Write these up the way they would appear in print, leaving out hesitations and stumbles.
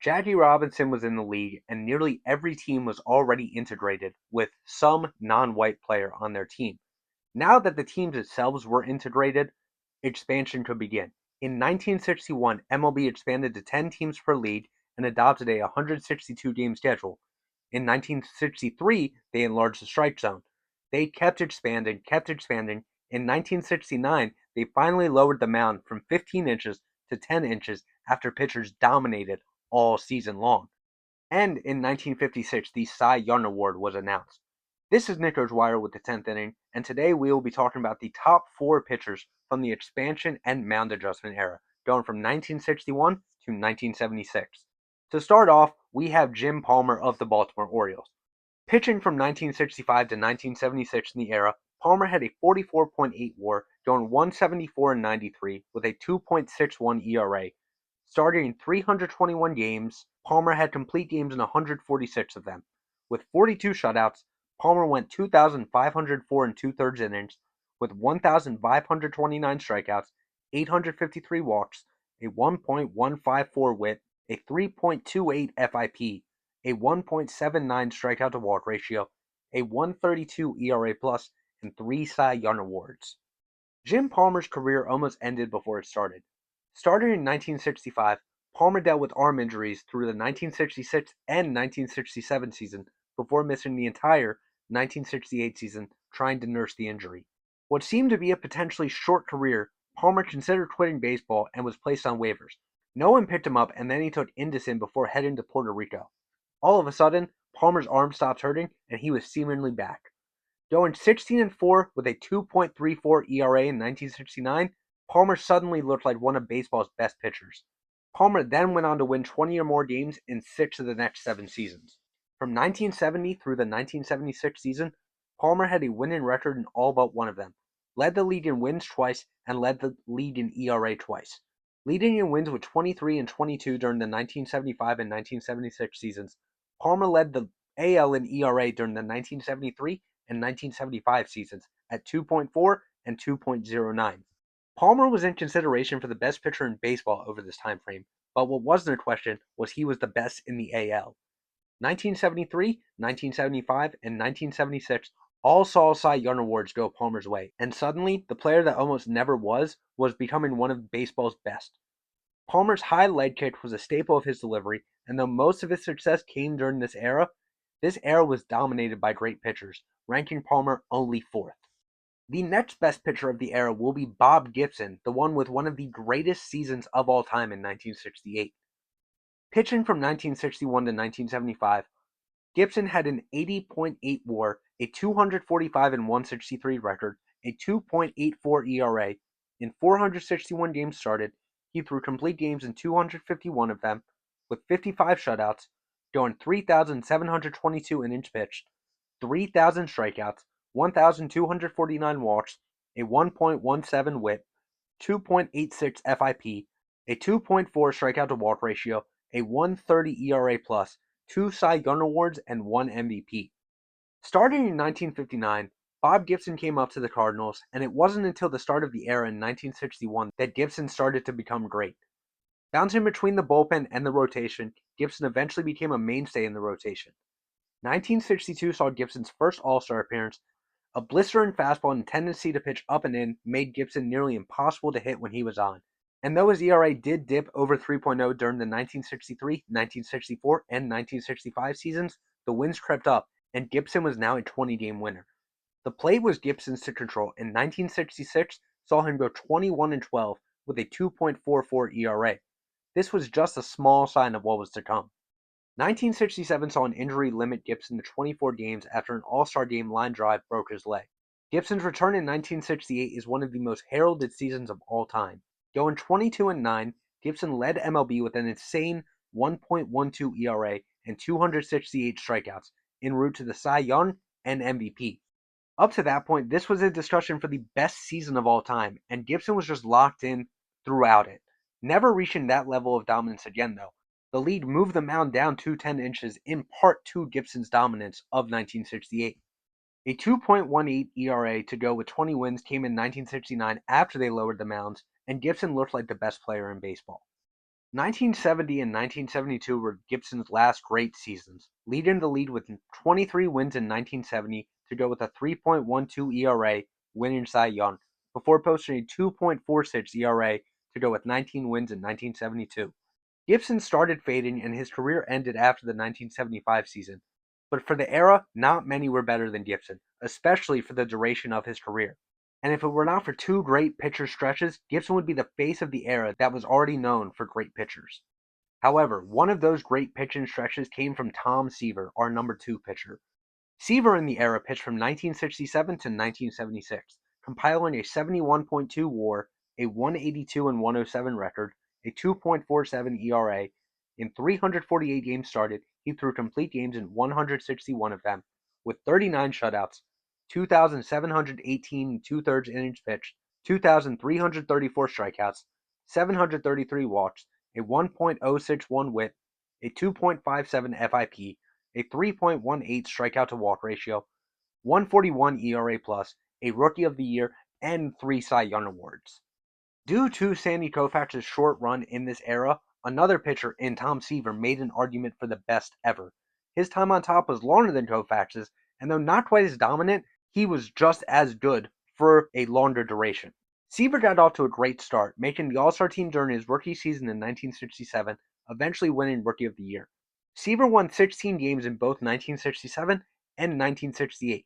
Jackie Robinson was in the league, and nearly every team was already integrated with some non-white player on their team. Now that the teams themselves were integrated, expansion could begin. In 1961, MLB expanded to 10 teams per league and adopted a 162-game schedule. In 1963, they enlarged the strike zone. They kept expanding, kept expanding. In 1969, they finally lowered the mound from 15 inches to 10 inches after pitchers dominated all season long. And in 1956, the Cy Young Award was announced. This is Nick Dwyer with the 10th inning, and today we will be talking about the top four pitchers from the expansion and mound adjustment era, going from 1961 to 1976. To start off, we have Jim Palmer of the Baltimore Orioles. Pitching from 1965 to 1976 in the era, Palmer had a 44.8 WAR, going 174 and 93 with a 2.61 ERA. Starting in 321 games, Palmer had complete games in 146 of them. With 42 shutouts, Palmer went 2,504 and two-thirds innings, with 1,529 strikeouts, 853 walks, a 1.154 WHIP, a 3.28 FIP, a 1.79 strikeout to walk ratio, a 132 ERA plus, and 3 Cy Young Awards. Jim Palmer's career almost ended before it started. Starting in 1965, Palmer dealt with arm injuries through the 1966 and 1967 season before missing the entire 1968 season trying to nurse the injury. What seemed to be a potentially short career, Palmer considered quitting baseball and was placed on waivers. No one picked him up, and then he took Indocin before heading to Puerto Rico. All of a sudden, Palmer's arm stopped hurting, and he was seemingly back. Going 16-4 with a 2.34 ERA in 1969, Palmer suddenly looked like one of baseball's best pitchers. Palmer then went on to win 20 or more games in 6 of the next 7 seasons. From 1970 through the 1976 season, Palmer had a winning record in all but one of them, led the league in wins twice, and led the league in ERA twice. Leading in wins with 23 and 22 during the 1975 and 1976 seasons, Palmer led the AL in ERA during the 1973 and 1975 seasons at 2.4 and 2.09. Palmer was in consideration for the best pitcher in baseball over this time frame, but what wasn't a question was he was the best in the AL. 1973, 1975, and 1976 all saw Cy Young Awards go Palmer's way, and suddenly the player that almost never was becoming one of baseball's best. Palmer's high leg kick was a staple of his delivery, and though most of his success came during this era was dominated by great pitchers, ranking Palmer only fourth. The next best pitcher of the era will be Bob Gibson, the one with one of the greatest seasons of all time in 1968. Pitching from 1961 to 1975, Gibson had an 80.8 WAR, a 245 and 163 record, a 2.84 ERA. In 461 games started, he threw complete games in 251 of them, with 55 shutouts, going 3,722 innings pitched, 3,000 strikeouts, 1,249 walks, a 1.17 WHIP, 2.86 FIP, a 2.4 strikeout to walk ratio, a 130 ERA plus, 2 Cy Young Awards, and 1 MVP. Starting in 1959, Bob Gibson came up to the Cardinals, and it wasn't until the start of the era in 1961 that Gibson started to become great. Bouncing between the bullpen and the rotation, Gibson eventually became a mainstay in the rotation. 1962 saw Gibson's first All-Star appearance. A blistering fastball and tendency to pitch up and in made Gibson nearly impossible to hit when he was on. And though his ERA did dip over 3.0 during the 1963, 1964, and 1965 seasons, the wins crept up, and Gibson was now a 20-game winner. The plate was Gibson's to control, and 1966 saw him go 21-12 with a 2.44 ERA. This was just a small sign of what was to come. 1967 saw an injury limit Gibson to 24 games after an All-Star Game line drive broke his leg. Gibson's return in 1968 is one of the most heralded seasons of all time. Going 22-9, Gibson led MLB with an insane 1.12 ERA and 268 strikeouts, en route to the Cy Young and MVP. Up to that point, this was a discussion for the best season of all time, and Gibson was just locked in throughout it. Never reaching that level of dominance again, though. The lead moved the mound down to 10 inches, in part to Gibson's dominance of 1968. A 2.18 ERA to go with 20 wins came in 1969 after they lowered the mounds, and Gibson looked like the best player in baseball. 1970 and 1972 were Gibson's last great seasons, leading the lead with 23 wins in 1970 to go with a 3.12 ERA, winning Cy Young, before posting a 2.46 ERA to go with 19 wins in 1972. Gibson started fading and his career ended after the 1975 season, but for the era, not many were better than Gibson, especially for the duration of his career. And if it were not for two great pitcher stretches, Gibson would be the face of the era that was already known for great pitchers. However, one of those great pitching stretches came from Tom Seaver, our number two pitcher. Seaver in the era pitched from 1967 to 1976, compiling a 71.2 WAR, a 182 and 107 record, a 2.47 ERA. In 348 games started, he threw complete games in 161 of them, with 39 shutouts, 2,718 and two-thirds innings pitched, 2,334 strikeouts, 733 walks, a 1.061 WHIP, a 2.57 FIP, a 3.18 strikeout to walk ratio, 141 ERA plus, a Rookie of the Year, and 3 Cy Young awards. Due to Sandy Koufax's short run in this era, another pitcher in Tom Seaver made an argument for the best ever. His time on top was longer than Koufax's, and though not quite as dominant, he was just as good for a longer duration. Seaver got off to a great start, making the All-Star team during his rookie season in 1967, eventually winning Rookie of the Year. Seaver won 16 games in both 1967 and 1968,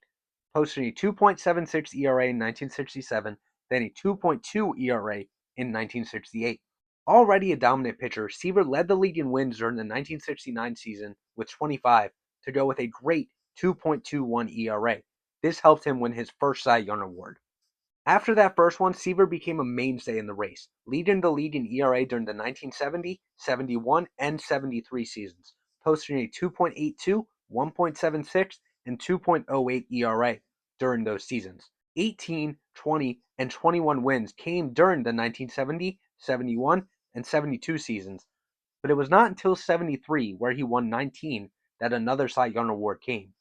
posting a 2.76 ERA in 1967, then a 2.2 ERA in 1968. Already a dominant pitcher, Seaver led the league in wins during the 1969 season with 25 to go with a great 2.21 ERA. This helped him win his first Cy Young award. After that first one, Seaver became a mainstay in the race, leading the league in ERA during the 1970, 71, and 73 seasons, posting a 2.82, 1.76, and 2.08 ERA during those seasons. 18, 20, and 21 wins came during the 1970, 71, and 72 seasons, but it was not until 73, where he won 19, that another Cy Young award came.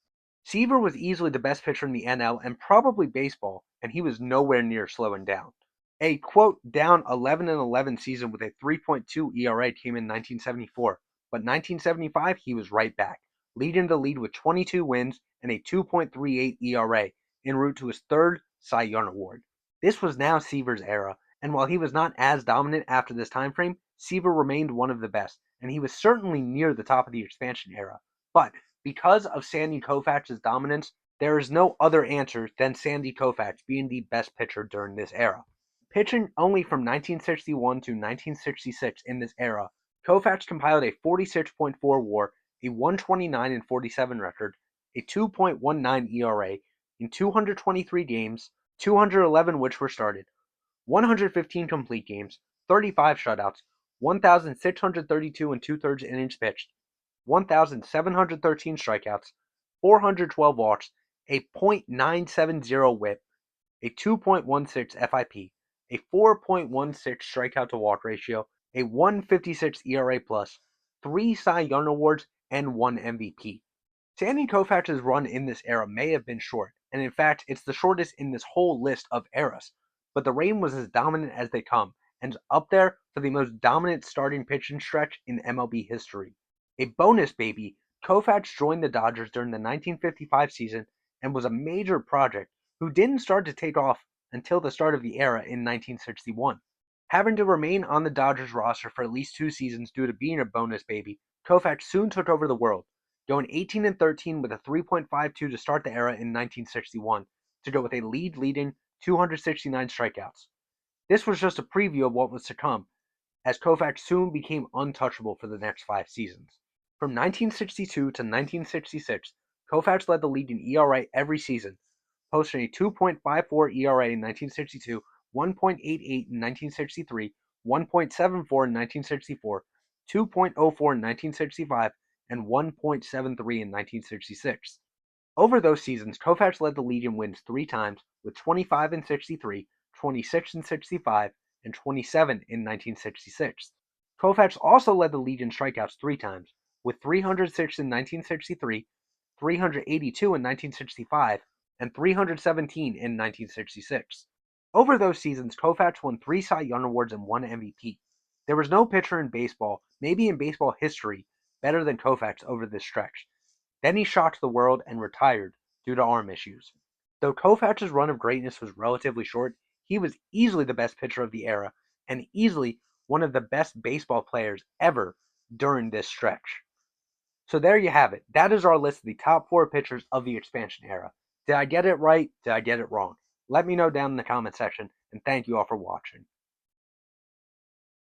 Seaver was easily the best pitcher in the NL and probably baseball, and he was nowhere near slowing down. A quote down 11-11 season with a 3.2 ERA came in 1974, but 1975 he was right back, leading the lead with 22 wins and a 2.38 ERA en route to his third Cy Young award. This was now Seaver's era, and while he was not as dominant after this time frame, Seaver remained one of the best, and he was certainly near the top of the expansion era. But because of Sandy Koufax's dominance, there is no other answer than Sandy Koufax being the best pitcher during this era. Pitching only from 1961 to 1966 in this era, Koufax compiled a 46.4 WAR, a 129 and 47 record, a 2.19 ERA in 223 games, 211 which were started, 115 complete games, 35 shutouts, 1,632 and two-thirds innings pitched, 1,713 strikeouts, 412 walks, a .970 WHIP, a 2.16 FIP, a 4.16 strikeout to walk ratio, a 156 ERA plus, 3 Cy Young awards, and 1 MVP. Sandy Koufax's run in this era may have been short, and in fact, it's the shortest in this whole list of eras, but the reign was as dominant as they come, and up there for the most dominant starting pitching stretch in MLB history. A bonus baby, Koufax joined the Dodgers during the 1955 season and was a major project who didn't start to take off until the start of the era in 1961. Having to remain on the Dodgers roster for at least 2 seasons due to being a bonus baby, Koufax soon took over the world, going 18-13 with a 3.52 to start the era in 1961, to go with a leading 269 strikeouts. This was just a preview of what was to come, as Koufax soon became untouchable for the next 5 seasons. From 1962 to 1966, Koufax led the league in ERA every season, posting a 2.54 ERA in 1962, 1.88 in 1963, 1.74 in 1964, 2.04 in 1965, and 1.73 in 1966. Over those seasons, Koufax led the league in wins 3 times with 25 in 63, 26 in 65, and 27 in 1966. Koufax also led the league in strikeouts 3 times, with 306 in 1963, 382 in 1965, and 317 in 1966. Over those seasons, Koufax won 3 Cy Young awards and 1 MVP. There was no pitcher in baseball, maybe in baseball history, better than Koufax over this stretch. Then he shocked the world and retired due to arm issues. Though Koufax's run of greatness was relatively short, he was easily the best pitcher of the era and easily one of the best baseball players ever during this stretch. So there you have it. That is our list of the top 4 pitchers of the expansion era. Did I get it right? Did I get it wrong? Let me know down in the comment section, and thank you all for watching.